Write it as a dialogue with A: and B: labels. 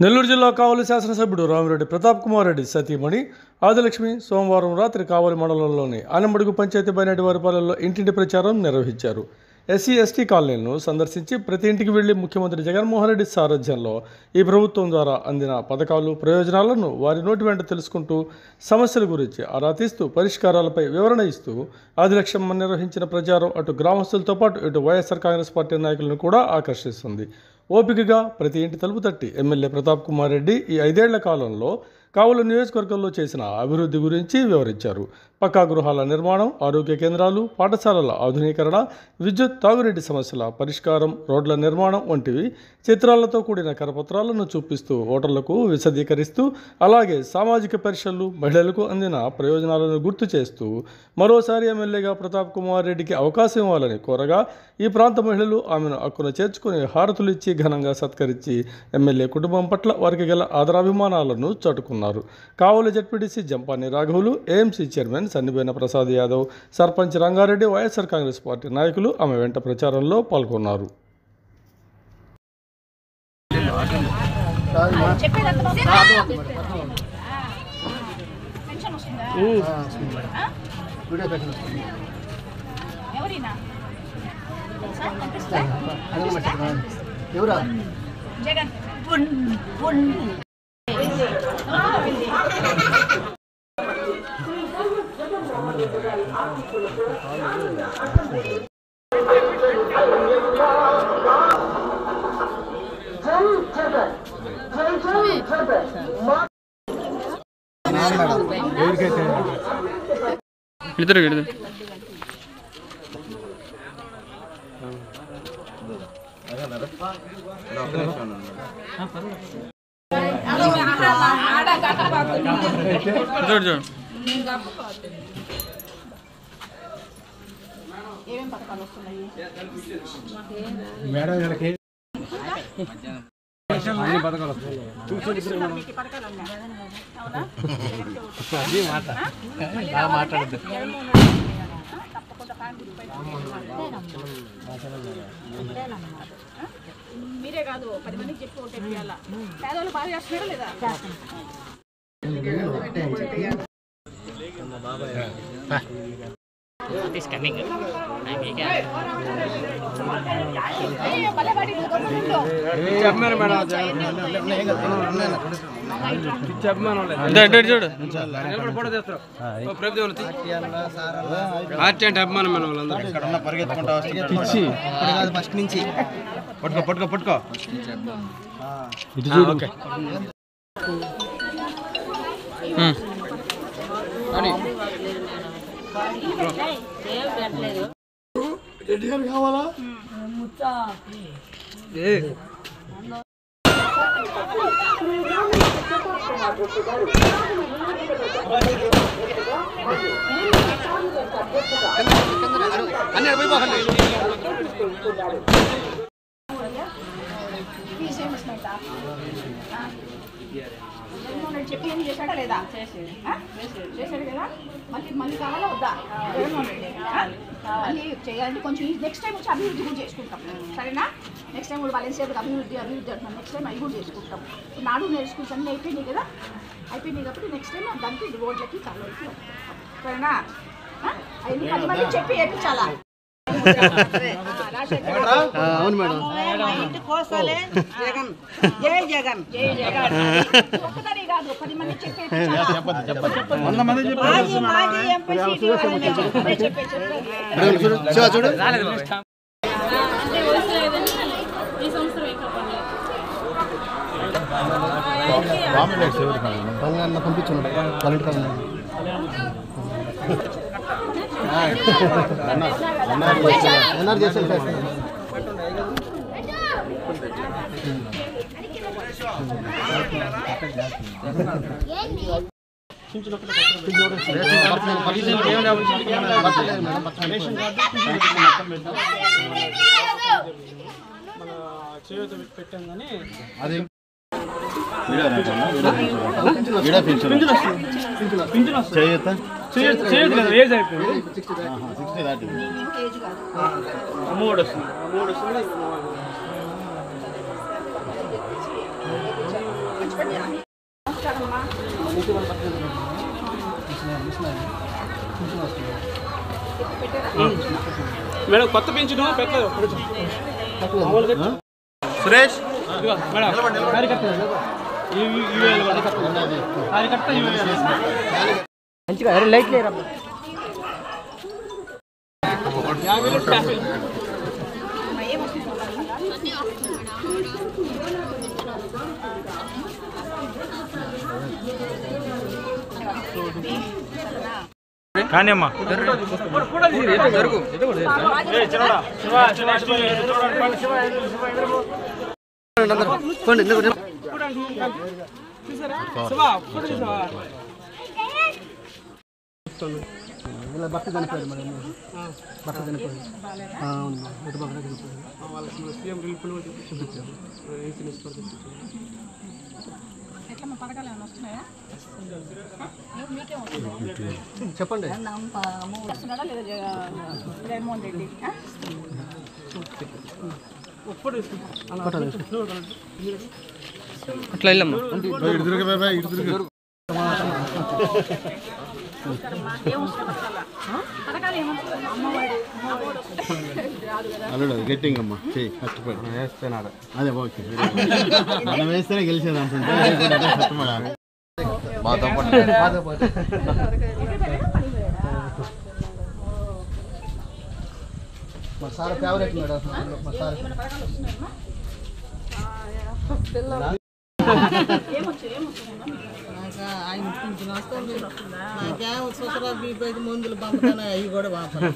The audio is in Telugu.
A: నెల్లూరు జిల్లా కావలి శాసనసభ్యుడు రామిరెడ్డి ప్రతాప్ కుమార్ రెడ్డి సతీమణి ఆదిలక్ష్మి సోమవారం రాత్రి కావలి మండలంలోని ఆనంబడుగు పంచాయతీ బైనటి వారిపాలెంలో ఇంటింటి ప్రచారం నిర్వహించారు. ఎస్సీ ఎస్టీ కాలనీలను సందర్శించి ప్రతి ఇంటికి వెళ్లి ముఖ్యమంత్రి జగన్మోహన్ రెడ్డి సారథ్యంలో ఈ ప్రభుత్వం ద్వారా అందిన పథకాలు ప్రయోజనాలను వారి నోటి వెంట తెలుసుకుంటూ సమస్యల గురించి ఆరా తీస్తూ పరిష్కారాలపై వివరణ ఇస్తూ ఆదిలక్ష్మి నిర్వహించిన ప్రచారం అటు గ్రామస్తులతో పాటు ఇటు వైఎస్ఆర్ కాంగ్రెస్ పార్టీ నాయకులను కూడా ఆకర్షిస్తుంది. ఓపికగా ప్రతి ఇంటి తలుపు తట్టి ఎమ్మెల్యే ప్రతాప్ కుమార్ రెడ్డి ఈ 5 ఏళ్ల కాలంలో కావలి నియోజకవర్గంలో చేసిన అభివృద్ధి గురించి వివరించారు. పక్కా గృహాల నిర్మాణం, ఆరోగ్య కేంద్రాలు, పాఠశాలల ఆధునీకరణ, విద్యుత్, తాగునీటి సమస్యల పరిష్కారం, రోడ్ల నిర్మాణం వంటివి చిత్రాలతో కూడిన కరపత్రాలను చూపిస్తూ ఓటర్లకు విశదీకరిస్తూ అలాగే సామాజిక పరిషత్లు మహిళలకు అందిన ప్రయోజనాలను గుర్తు చేస్తూ మరోసారి ఎమ్మెల్యేగా ప్రతాప్ కుమార్ రెడ్డికి అవకాశం ఇవ్వాలని కోరగా ఈ ప్రాంత మహిళలు ఆమెను హక్కున చేర్చుకుని హారతులు ఇచ్చి ఘనంగా సత్కరించి ఎమ్మెల్యే కుటుంబం పట్ల వారికి గల ఆదరాభిమానాలను చాటుకున్నారు. కావలి జడ్పీటీసీ జంపాని రాఘవులు, AMC chairman Sannibaina Prasad Yadav, sarpanch Rangareddy, YSR Congress party నాయకులు ఆమె వెంట ప్రచారంలో పాల్గొన్నారు.
B: మీరే కాదు 10 మందికి చెప్పి ఓటే వేయాలా. పేదవాళ్ళు బాగా చేస్తున్నారా లేదా?
C: ఫస్ట్ నుంచి పట్టుకో పట్టుకో కావాలా
B: చెప్పి ఏం చేశాడా లేదా? చేశాడు కదా. మళ్ళీ కావాలా వద్దా? మళ్ళీ చేయాలంటే కొంచెం నెక్స్ట్ టైం వచ్చి అభివృద్ధి కూడా చేసుకుంటాం. సరేనా? నెక్స్ట్ టైం కూడా వాలంటీర్ అభివృద్ధి అంటున్నాం. నెక్స్ట్ టైం అవి కూడా చేసుకుంటాం. నాడు స్కూల్స్ అన్నీ అయిపోయినాయి కదా. అయిపోయినాయి కాబట్టి నెక్స్ట్ టైం దానికి రోడ్లకి కాలువలకి సరేనా? అవన్నీ 10 మంది చెప్పి వేయించాలా?
C: అవును మేడం.
B: జై జగన్ జై జగన్ ఒక్కసారి కాదు 10 మంది చెప్పి
C: చూడు పంపించండి
A: చేయదు కదా, ఏజ్ అయిపోయింది. అమ్మఒడి వస్తుంది.
D: మేడం కొత్త పెంచును పెట్టలేదు
C: సురేష్
D: మంచిగా అరే లైట్ లేరా
E: కానీ అమ్మా
C: ఇలా భర్త చనిపోయాడు మేడం భర్త చనిపోయాడు అవును ఇటు భర్త చనిపోయాడు చూపించారు చెప్పండి
B: వస్తున్నాడా లేదా జగన్మోహన్ రెడ్డి
D: అట్లా వెళ్ళమ్మా
B: పథకాలు ఏమవుతుంది అమ్మఒడి రాదు కదా
C: గెట్టింగ్ అమ్మా చెయ్యి కష్టపడి వేస్తున్నాడు అదే ఓకే మనం వేస్తేనే గెలిచేది అనుకుంటే కష్టపడాలి మా సార్ ఫేవరెట్ మేడం మా సార్
F: నాకేమో సుఖరా బీపీ మందులు పంపుతాను అవి కూడా వాపరు